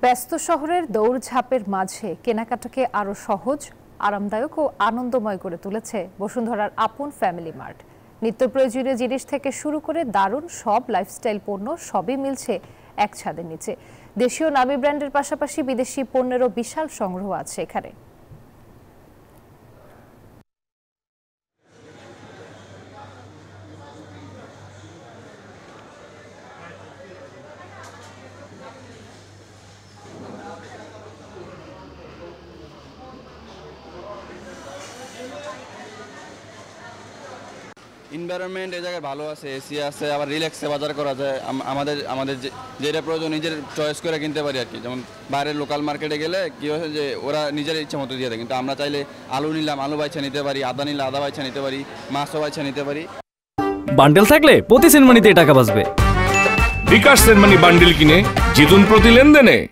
ব্যস্ত শহরের দৌড়ঝাঁপের মাঝে কেনাকাটাকে আরো সহজ, আরামদায়ক ও আনন্দময় করে তুলেছে বসুন্ধরার আপন ফ্যামিলি মার্ট। নিত্য প্রয়োজনীয় জিনিস থেকে শুরু করে দারুণ সব লাইফস্টাইল পণ্য সবই মিলছে এক ছাদের নিচে। দেশীয় নামী ব্র্যান্ডের পাশাপাশি বিদেশি পণ্যেরও বিশাল সংগ্রহ আছে এখানে। এনভায়রনমেন্ট এই জায়গায় ভালো আছে, এসি আছে, আবার রিল্যাক্সে বাজার করা যায়। আমাদের যেটা প্রয়োজন নিজের চয়েস করে কিনতে পারি আর কি। যেমন বাইরের লোকাল মার্কেটে গেলে কি হয় যে ওরা নিজের ইচ্ছা মতো দিয়ে দেয়, কিন্তু আমরা চাইলে আলু নিলাম আলু বাইছা নিতে পারি, আদা নিলে আদা বাইছা নিতে পারি, মাছও বাইছা নিতে পারি। বান্ডেল থাকলে প্রতি সেনমানিতে টাকা বাঁচবে। বিকাশ সেনমানি বান্ডেল কিনে জিতুন প্রতি লেনদেনে।